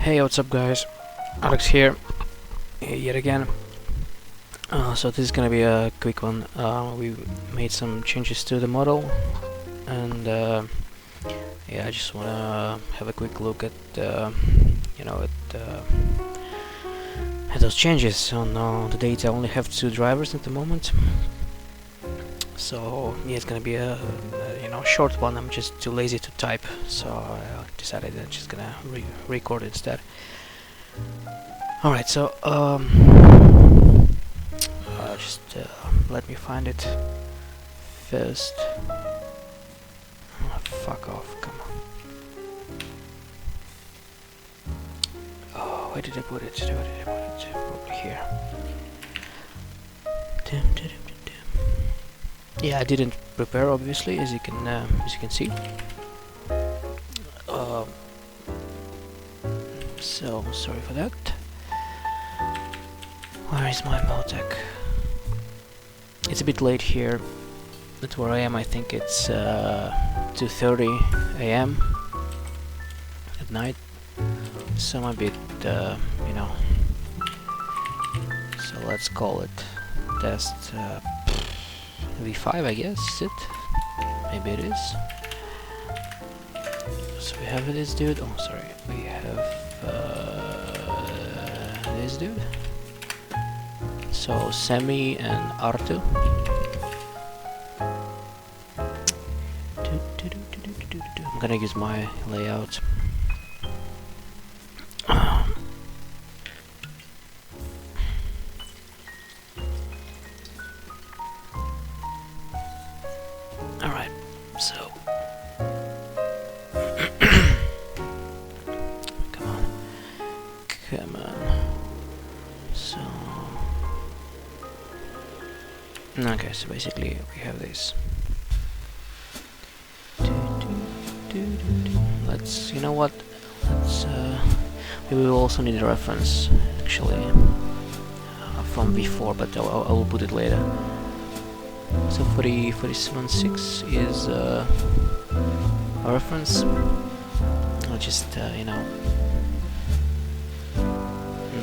Hey, what's up guys? Alex here, yet again. So this is gonna be a quick one. We made some changes to the model, and yeah, I just wanna have a quick look at at those changes on the data. I only have 2 drivers at the moment, so yeah, it's gonna be a short one. I'm just too lazy to type, so I decided I'm just gonna record instead. Alright, so just let me find it first. Oh, fuck off, come on. Oh, where did I put it? Probably here. Yeah, I didn't prepare, obviously, as you can see. So sorry for that. Where is my Motec? It's a bit late here. That's where I am. I think it's 2:30 a.m. at night. So I'm a bit, So let's call it test V5, I guess. Is it? Maybe it is. So we have this dude. Oh, sorry. We have this dude. So Semi and Artu. I'm gonna use my layout. Alright, so come on. So okay, so basically we have this. Let's, you know what? Let's we will also need a reference actually from before, but I will put it later. So 47.6 is a reference. I'll just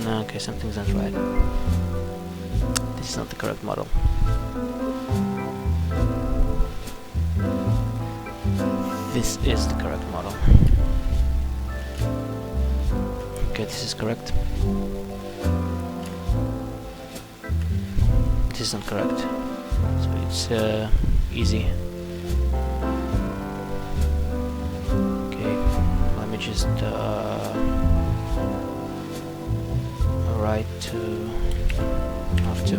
no, okay, something's not right. This is not the correct model. This is the correct model. Okay, this is correct. This is not correct. So it's easy. Okay, let me just write to have to.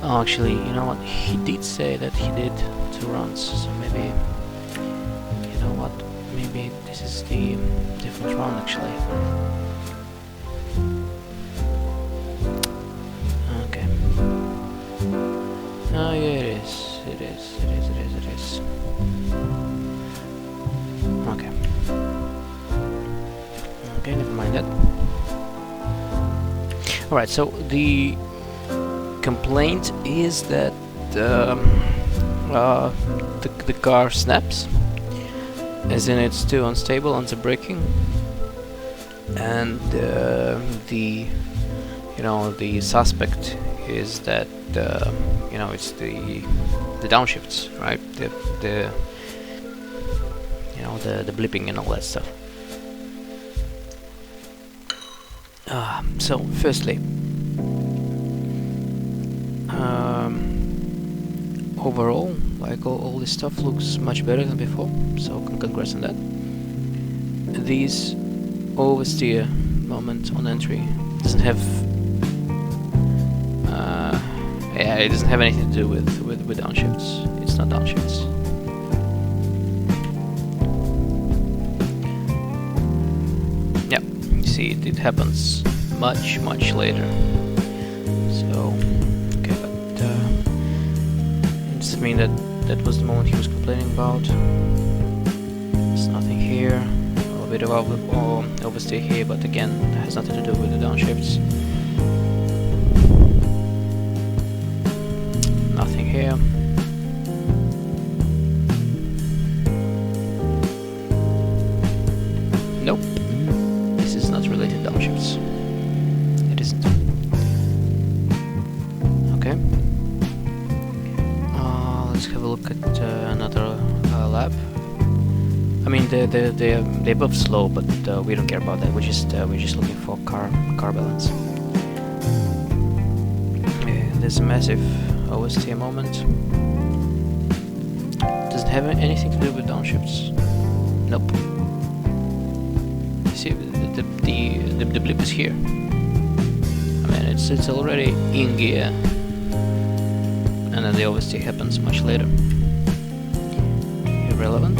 Oh, actually, you know what? He did say that he did 2 runs, so maybe, you know what? Maybe this is the different run actually. Okay. Oh yeah, it is. It is. Okay. Okay, never mind that. Alright, so the complaint is that the car snaps, as in it's too unstable on the braking, and the suspect is that it's the downshifts, right? The blipping and all that stuff. So firstly, overall, like all this stuff looks much better than before, so congrats on that. These oversteer moment on entry doesn't have it doesn't have anything to do with downshifts. It's not downshifts. Yeah, you see it happens much later. So okay, but it doesn't mean that was the moment he was complaining about. There's nothing here. A little bit of oversteer here, but again, that has nothing to do with the downshifts. Nothing here. another lab. I mean, they're both slow, but we don't care about that. We're just looking for car balance. There's a massive OST moment. Does it have anything to do with downshifts? Nope. You see, the blip is here. I mean, it's already in gear, and then the OST happens much later. Irrelevant.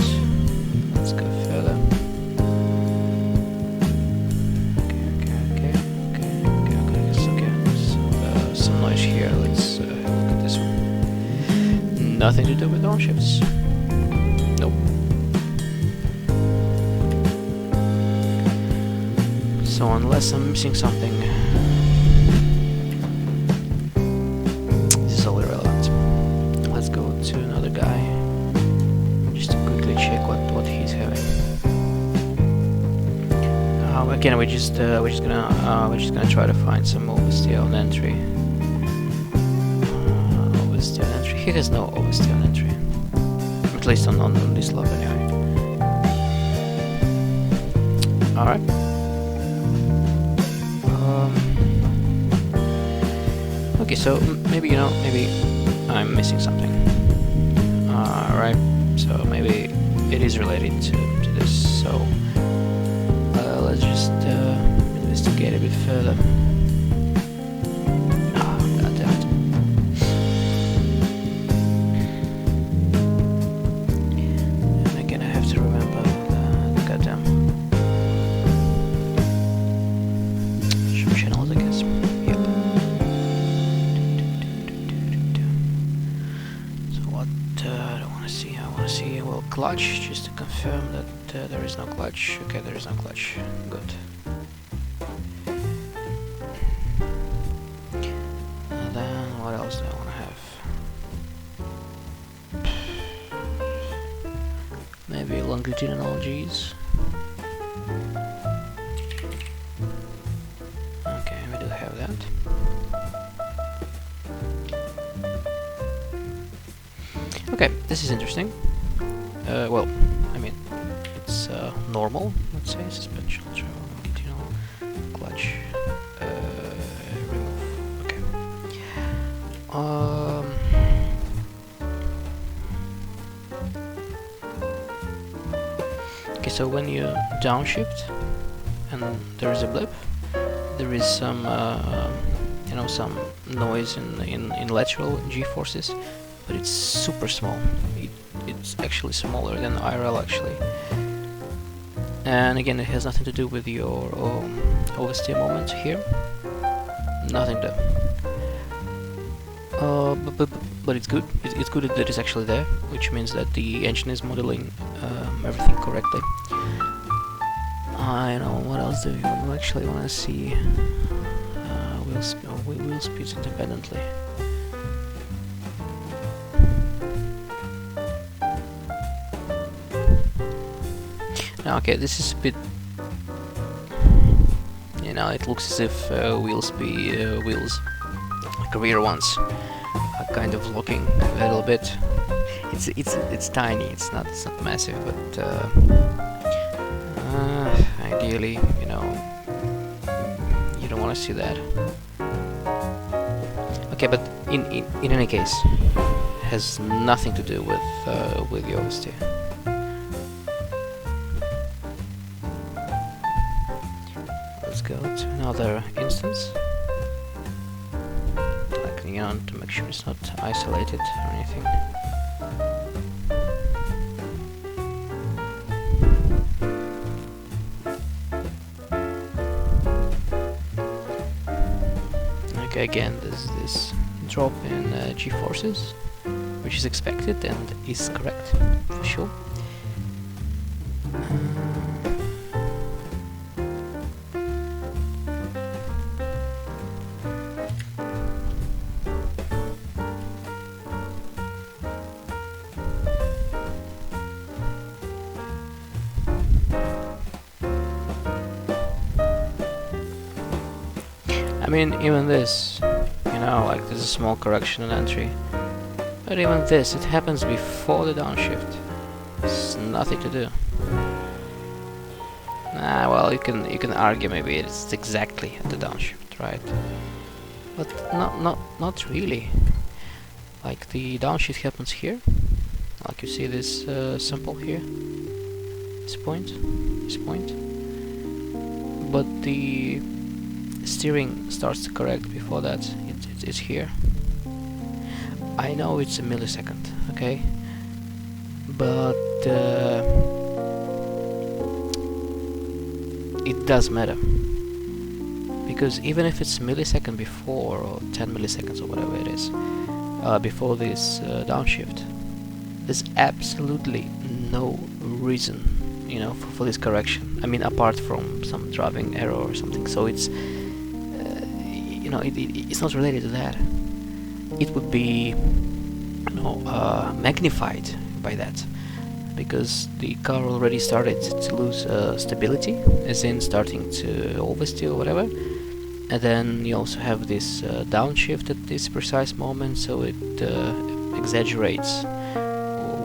Let's go further. Okay. Some noise here. Let's have a look at this one. Nothing to do with downshifts. Nope. So unless I'm missing something, this is all irrelevant. Let's go to another guy just to quickly check what he's having. Again, we're just gonna try to find some OST on entry. OST on entry. He has no OST on entry, at least on this log anyway. All right. Okay, so maybe I'm missing something. Right. So maybe it is related to this. So let's just investigate a bit further. God damn it. And again, I have to remember the goddamn channels, I guess. Yep. So what do I want to see? I want to see, well, clutch, just to confirm that there is no clutch. Okay, there is no clutch. Good. And then what else do I want to have? Maybe longitudinal G's. Okay, we do have that. Okay, this is interesting. Well, I mean, it's normal, let's say, suspension, longitudinal, clutch, remove. Okay. Okay, so when you downshift and there is a blip, there is some, some noise in lateral G-forces, but it's super small. It's actually smaller than IRL actually. And again, it has nothing to do with your OST moment here. Nothing there. But it's good. It's good that it's actually there, which means that the engine is modeling everything correctly. I know, what else do we actually want to see? Wheel speeds independently. Now, okay, this is a bit, it looks as if wheels, like rear ones, are kind of looking a little bit. It's tiny. It's not massive, but ideally, you don't want to see that. Okay, but in any case, it has nothing to do with the OST. Let's go to another instance, like, to make sure it's not isolated or anything. Okay, again, there's this drop in G-forces, which is expected and is correct, for sure. I mean, even this, like there's a small correction in entry. But even this, it happens before the downshift. It's nothing to do. Well, you can argue maybe it's exactly at the downshift, right? But not really. Like the downshift happens here. Like you see this symbol here. This point. But the steering starts to correct before that. It's here. I know it's a millisecond, okay? But it does matter. Because even if it's a millisecond before, or 10 milliseconds or whatever it is, before this downshift, there's absolutely no reason, you know, for this correction. I mean, apart from some driving error or something. So it's, you know, it's not related to that. It would be, you know, magnified by that, because the car already started to lose stability, as in starting to oversteer or whatever. And then you also have this downshift at this precise moment, so it exaggerates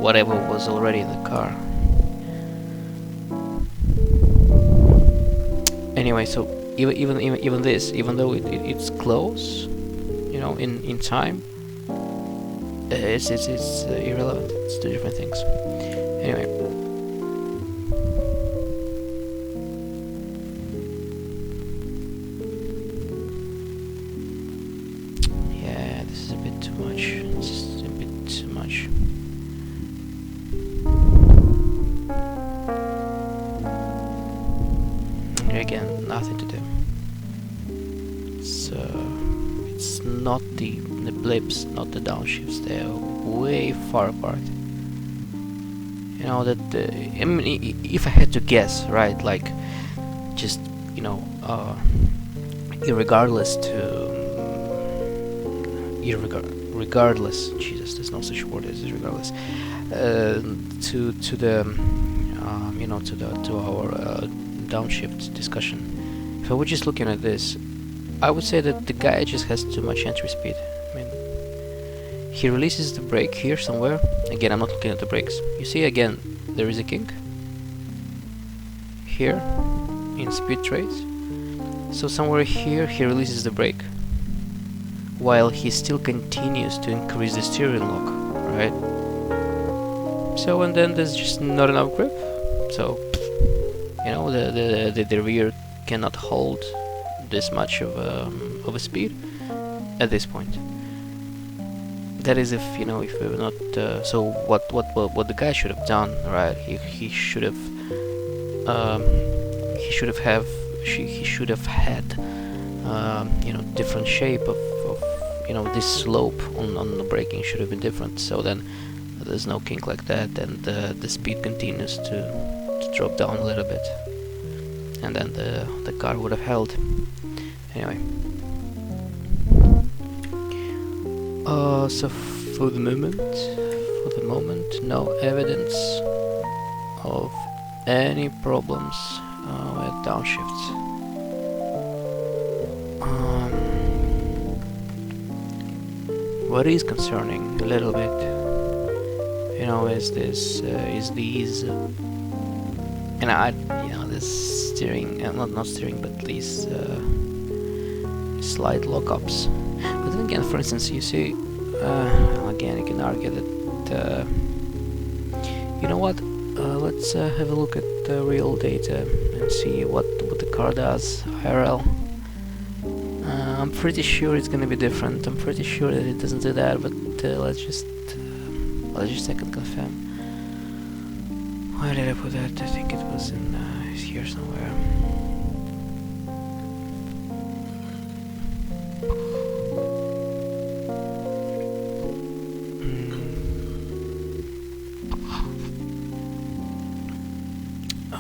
whatever was already in the car. Anyway, so even this, even though it's close, you know, in time, it's irrelevant. It's two different things. Anyway. Yeah, this is a bit too much. It's a bit too much. Again, nothing to do. So it's not the blips, not the downshifts. They're way far apart. You know that. I mean, if I had to guess, right? Like, just, you know, regardless. Jesus, there's no such word as regardless. To the you know, to our downshift discussion. If I were just looking at this, I would say that the guy just has too much entry speed. I mean, he releases the brake here somewhere. Again, I'm not looking at the brakes. You see, again, there is a kink here in speed trace. So somewhere here he releases the brake, while he still continues to increase the steering lock, right? So, and then there's just not enough grip. So, you know, the rear cannot hold this much of a speed at this point. That is, if, you know, if we're not. So what the guy should have done, right? He should have had you know, different shape of you know, this slope on the braking should have been different. So then there's no kink like that, and the speed continues to drop down a little bit, and then the car would have held. Anyway, so for the moment, no evidence of any problems with downshifts. What is concerning a little bit, you know, is this these and you know, this steering, not steering, but these slide lockups. But then again, for instance, you see, again, you can argue that you know what, let's have a look at the real data and see what the car does IRL. I'm pretty sure it's gonna be different. I'm pretty sure that it doesn't do that, but let's just second confirm. Where did I put that? I think it was in here somewhere.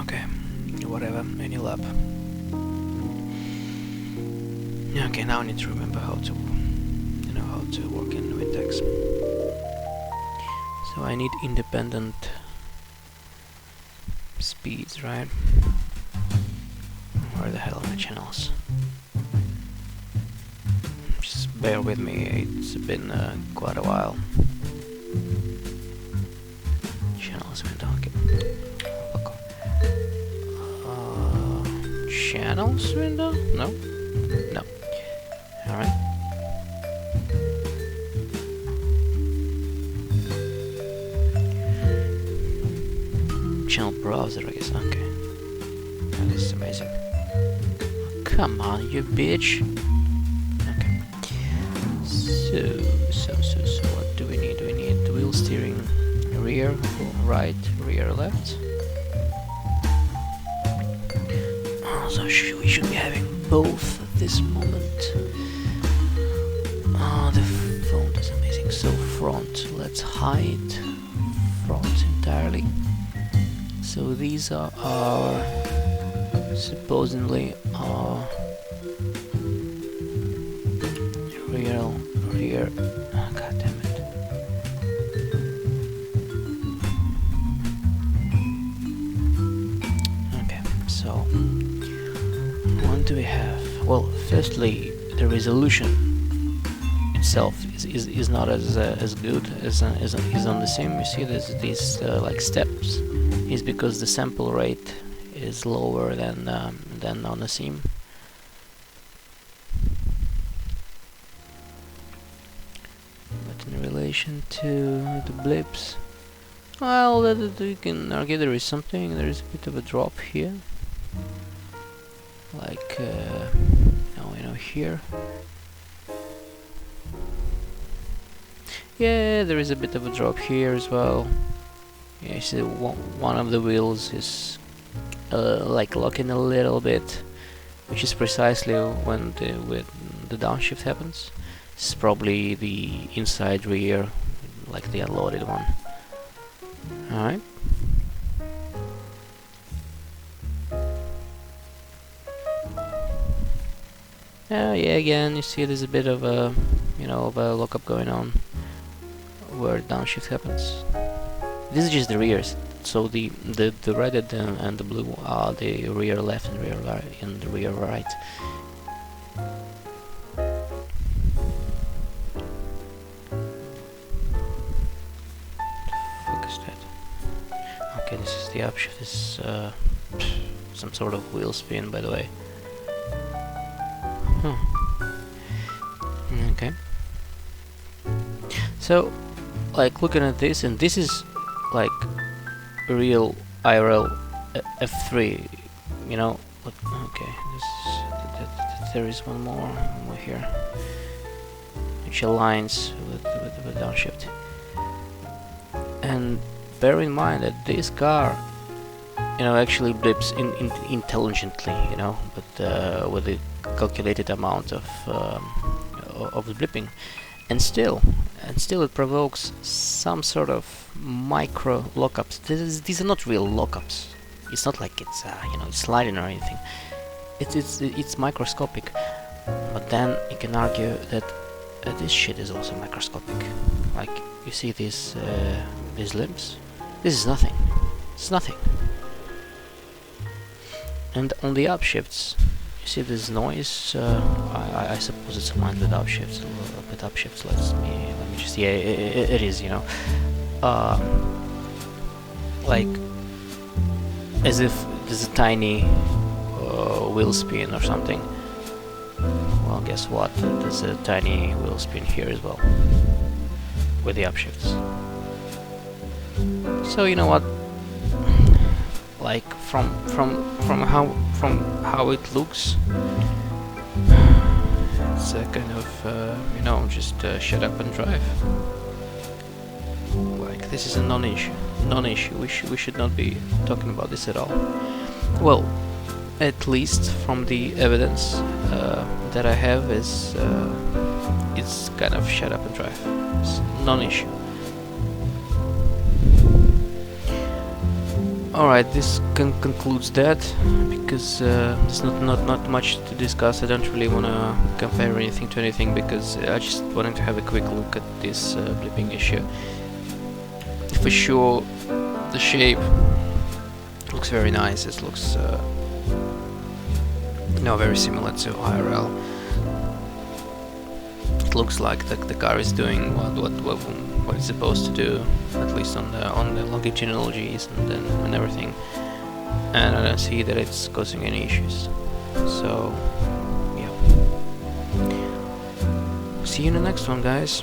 Okay, whatever, any lap. Okay, now I need to remember how to, you know, how to work in Windex. So I need independent speeds, right? Where the hell are my channels? Just bear with me, it's been quite a while. close window? No? No. Alright. Channel browser, I guess. Okay. Oh, this is amazing. Oh, come on, you bitch. Okay. So what do we need? We need wheel steering rear, right, rear, left. So we should be having both at this moment. Oh, the font is amazing. So front, let's hide front entirely. So these are our supposedly our rear. Oh, God damn it. Okay, so what do we have? Well, firstly, the resolution itself is not as good as on the sim. You see, there's these like steps. Is because the sample rate is lower than on the sim. But in relation to the blips, well, you can argue there is something. There is a bit of a drop here, like here. Yeah, there is a bit of a drop here as well. Yeah, you see one of the wheels is like locking a little bit, which is precisely when the downshift happens. This is probably the inside rear, like the unloaded one. Alright. Yeah, again, you see there's a bit of a, of a lockup going on where downshift happens. This is just the rears, so the red and the blue are the rear left and rear right and the rear right. Focus that. Okay, this is the upshift. This is some sort of wheel spin, by the way. Okay. So, like looking at this, and this is like real IRL F3, But, okay, there is one more here, which aligns with downshift. And bear in mind that this car, actually blips intelligently, but with the calculated amount of the blipping, and still it provokes some sort of micro lockups. These are not real lockups. It's not like it's it's sliding or anything. It's microscopic. But then you can argue that this shit is also microscopic. Like you see these limbs. This is nothing. It's nothing. And on the upshifts, you see this noise. I suppose it's aligned with upshifts. With upshifts, let me just. Yeah, it is. Like as if there's a tiny wheel spin or something. Well, guess what? There's a tiny wheel spin here as well with the upshifts. So you know what? Like from how it looks, it's a kind of just shut up and drive. Like this is a non-issue. We should not be talking about this at all. Well, at least from the evidence that I have is it's kind of shut up and drive. It's non-issue. Alright, this concludes that, because there's not much to discuss. I don't really want to compare anything to anything, because I just wanted to have a quick look at this blipping issue. For sure, the shape looks very nice. It looks very similar to IRL. It looks like the car is doing what it's supposed to do, at least on the longitudinal Gs and everything, and I don't see that it's causing any issues. So, yeah. See you in the next one, guys.